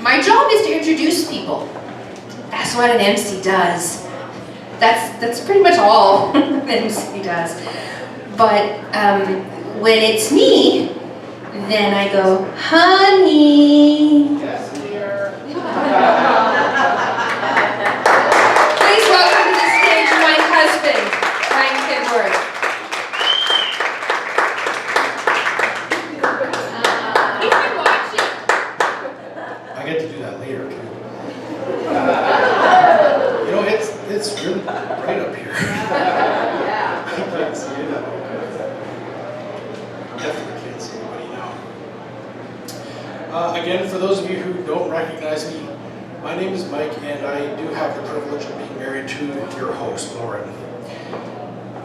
My job is to introduce people. That's what an MC does. That's pretty much all an MC does. But when it's me, then I go, honey. Yes, dear. Please welcome to the stage my husband, Frank Pibworth. I get to do that later, too. You know, it's really bright up here. Yeah. I can't see it. Definitely can't see anybody now. Again, for those of you who don't recognize me, my name is Mike, and I do have the privilege of being married to your host, Lauren.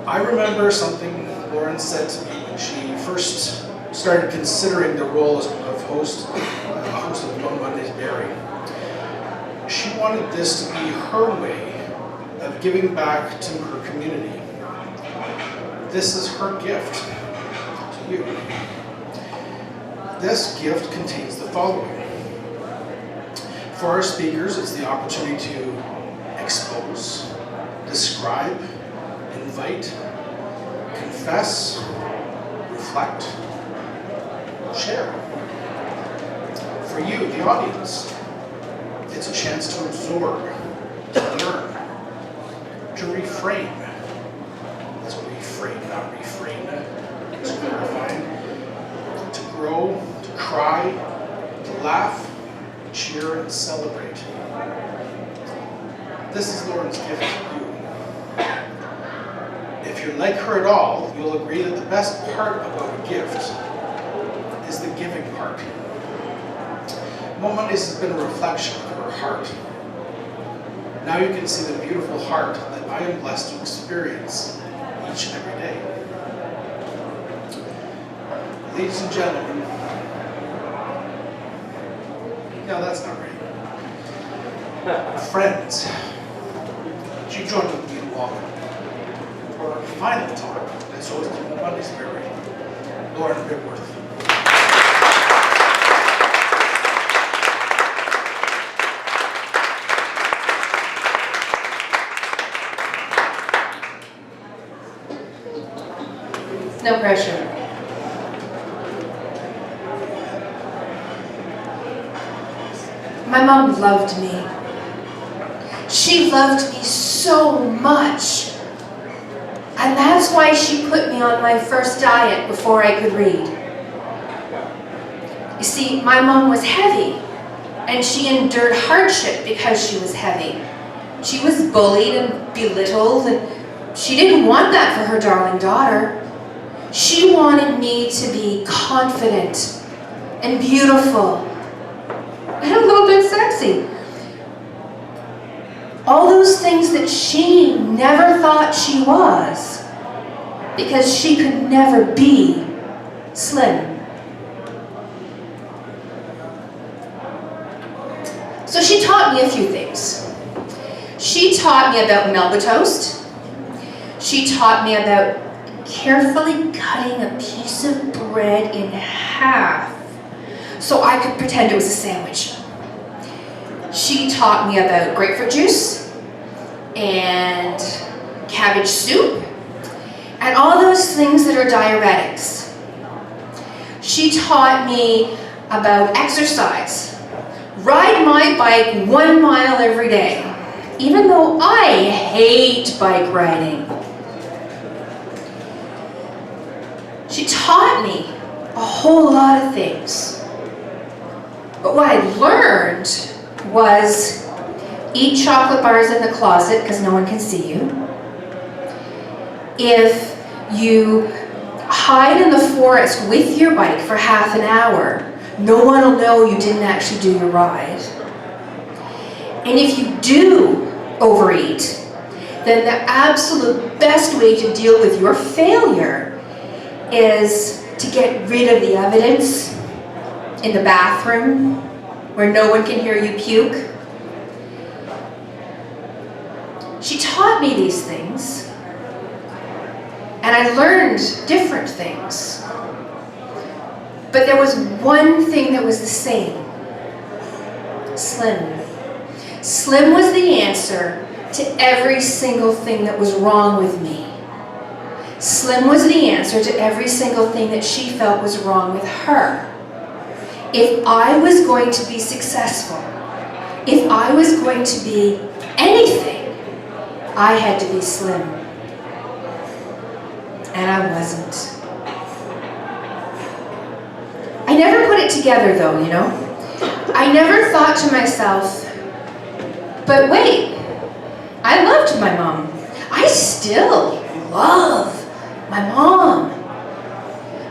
I remember something Lauren said to me when she first started considering the role of host of momondaysbarrie. She wanted this to be her way of giving back to her community. This is her gift to you. This gift contains the following. For our speakers, it's the opportunity to expose, describe, invite, confess, reflect, share. For you, the audience, it's a chance to absorb, to learn, to reframe. Let's reframe, not refrain. It's clarifying. To grow, to cry, to laugh, cheer, and celebrate. This is Lauren's gift to you. If you're like her at all, you'll agree that the best part about a gift is the giving part. Mondays has been a reflection of her heart. Now you can see the beautiful heart that I am blessed to experience each and every day. Ladies and gentlemen, no, that's not right. Friends, would you join with me in welcome for our final talk that's hosted by momondaysbarrie, Lauren Pibworth. No pressure. My mom loved me. She loved me so much. And that's why she put me on my first diet before I could read. You see, my mom was heavy, and she endured hardship because she was heavy. She was bullied and belittled, and she didn't want that for her darling daughter. She wanted me to be confident and beautiful and a little bit sexy. All those things that she never thought she was, because she could never be slim. So she taught me a few things. She taught me about Melba toast. She taught me about carefully cutting a piece of bread in half so I could pretend it was a sandwich. She taught me about grapefruit juice and cabbage soup and all those things that are diuretics. She taught me about exercise. Ride my bike 1 mile every day, even though I hate bike riding. She taught me a whole lot of things. But what I learned was eat chocolate bars in the closet because no one can see you. If you hide in the forest with your bike for half an hour, no one will know you didn't actually do your ride. And if you do overeat, then the absolute best way to deal with your failure is to get rid of the evidence in the bathroom where no one can hear you puke. She taught me these things, and I learned different things. But there was one thing that was the same. Slim. Slim was the answer to every single thing that was wrong with me. Slim was the answer to every single thing that she felt was wrong with her. If I was going to be successful, if I was going to be anything, I had to be slim. And I wasn't. I never put it together though, you know? I never thought to myself, but wait, I loved my mom. I still love my mom.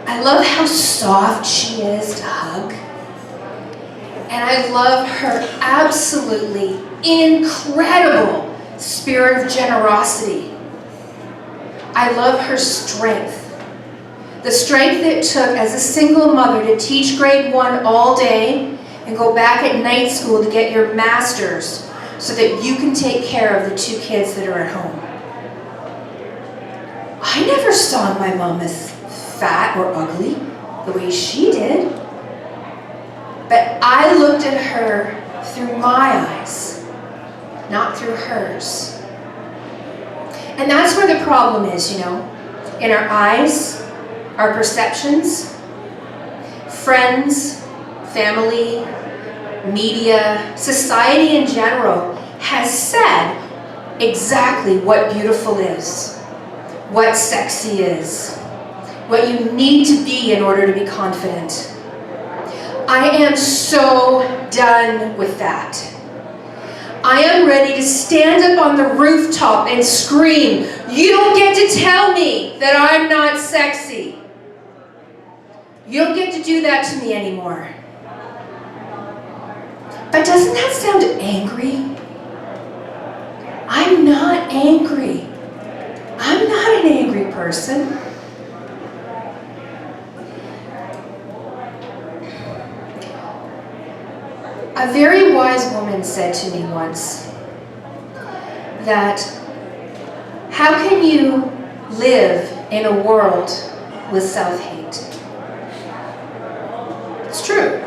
I love how soft she is to hug. And I love her absolutely incredible spirit of generosity. I love her strength. The strength it took as a single mother to teach grade 1 all day and go back at night school to get your master's so that you can take care of the 2 kids that are at home. I never saw my mom as fat or ugly the way she did. But I looked at her through my eyes, not through hers. And that's where the problem is, you know, in our eyes, our perceptions, friends, family, media, society in general has said exactly what beautiful is, what sexy is, what you need to be in order to be confident. I am so done with that. I am ready to stand up on the rooftop and scream, "You don't get to tell me that I'm not sexy. You don't get to do that to me anymore." But doesn't that sound angry? I'm not angry. I'm not an angry person. A very wise woman said to me once that, how can you live in a world with self-hate? It's true.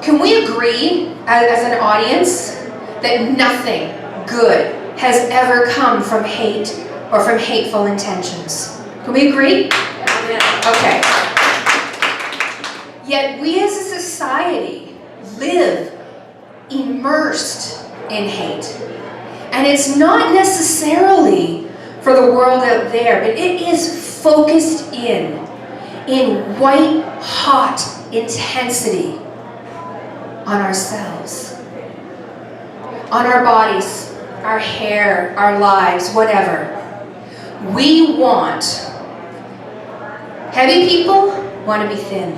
Can we agree as an audience that nothing good has ever come from hate or from hateful intentions? Can we agree? Yeah. Okay. Yet we as a society live immersed in hate. And it's not necessarily for the world out there, but it is focused in white hot intensity on ourselves, on our bodies, our hair, our lives, whatever. We want, heavy people want to be thin.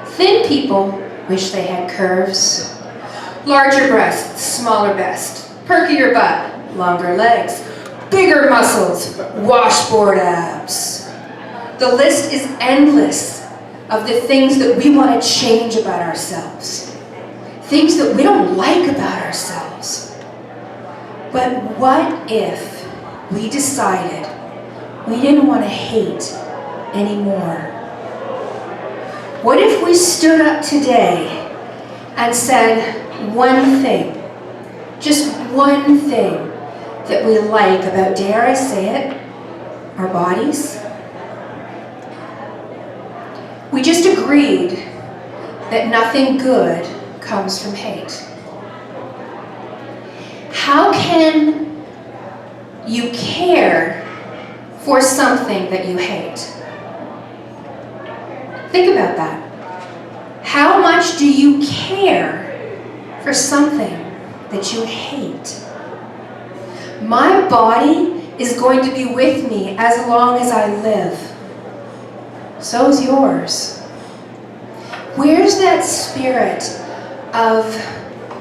Thin people wish they had curves. Larger breasts, smaller breasts. Perkier butt, longer legs. Bigger muscles, washboard abs. The list is endless of the things that we want to change about ourselves. Things that we don't like about ourselves. But what if we decided we didn't want to hate anymore? What if we stood up today and said one thing, just one thing that we like about, dare I say it, our bodies? We just agreed that nothing good comes from hate. How can you care for something that you hate? Think about that. How much do you care for something that you hate? My body is going to be with me as long as I live. So is yours. Where's that spirit of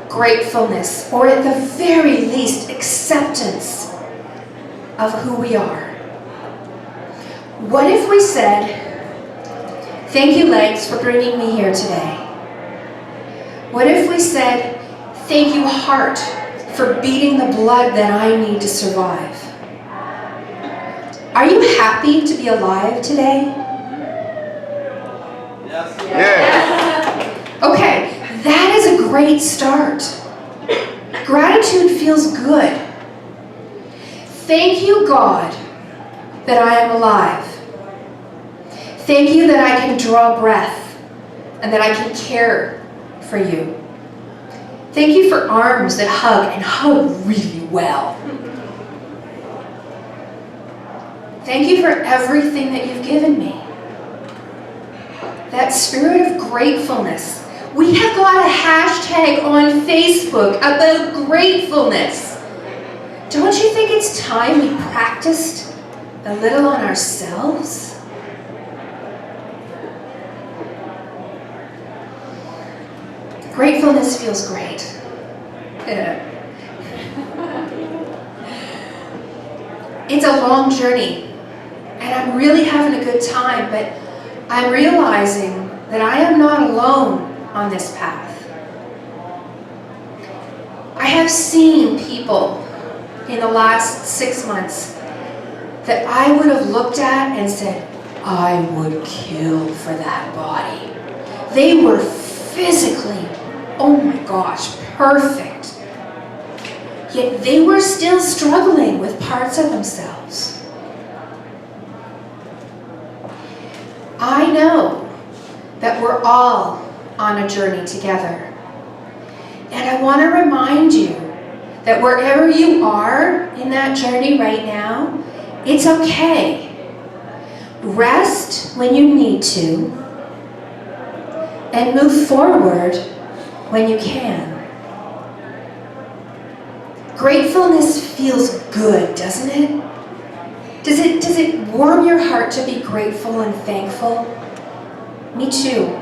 gratefulness, or at the very least, acceptance of who we are? What if we said, "Thank you, legs, for bringing me here today"? What if we said, "Thank you, heart, for beating the blood that I need to survive"? Are you happy to be alive today? Yes. Okay, that is a great start. Gratitude feels good. Thank you, God, that I am alive. Thank you that I can draw breath and that I can care for you. Thank you for arms that hug and hug really well. Thank you for everything that you've given me. That spirit of gratefulness. We have got a hashtag on Facebook about gratefulness. Don't you think it's time we practiced a little on ourselves? Gratefulness feels great. It's a long journey, and I'm really having a good time, but I'm realizing that I am not alone on this path. I have seen people in the last 6 months that I would have looked at and said, I would kill for that body. They were physically, oh my gosh, perfect. Yet they were still struggling with parts of themselves. I know that we're all on a journey together. And I want to remind you that wherever you are in that journey right now, it's okay. Rest when you need to, and move forward when you can. Gratefulness feels good, doesn't it? Does it warm your heart to be grateful and thankful? Me too.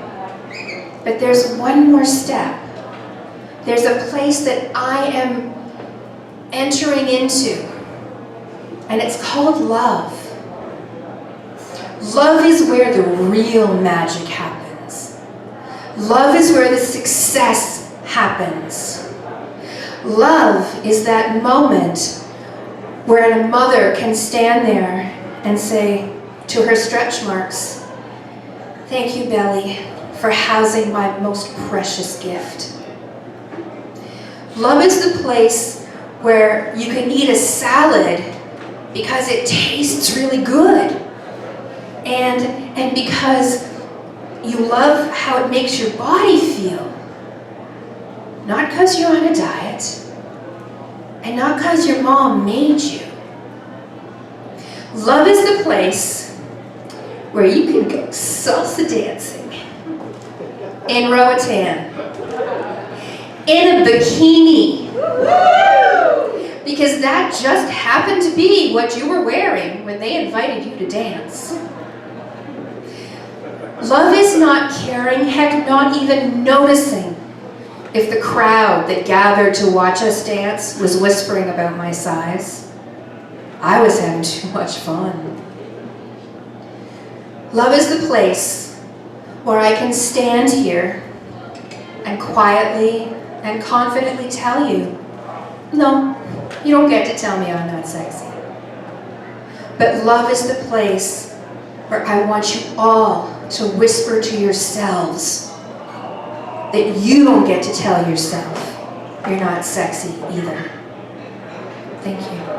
But there's one more step. There's a place that I am entering into, and it's called love. Love is where the real magic happens. Love is where the success happens. Love is that moment where a mother can stand there and say to her stretch marks, thank you, belly, for housing my most precious gift. Love is the place where you can eat a salad because it tastes really good. And because you love how it makes your body feel. Not because you're on a diet, and not because your mom made you. Love is the place where you can go salsa dancing in Roatan, in a bikini, because that just happened to be what you were wearing when they invited you to dance. Love is not caring, heck, not even noticing if the crowd that gathered to watch us dance was whispering about my size. I was having too much fun. Love is the place where I can stand here and quietly and confidently tell you, no, you don't get to tell me I'm not sexy. But love is the place where I want you all to whisper to yourselves that you don't get to tell yourself you're not sexy either. Thank you.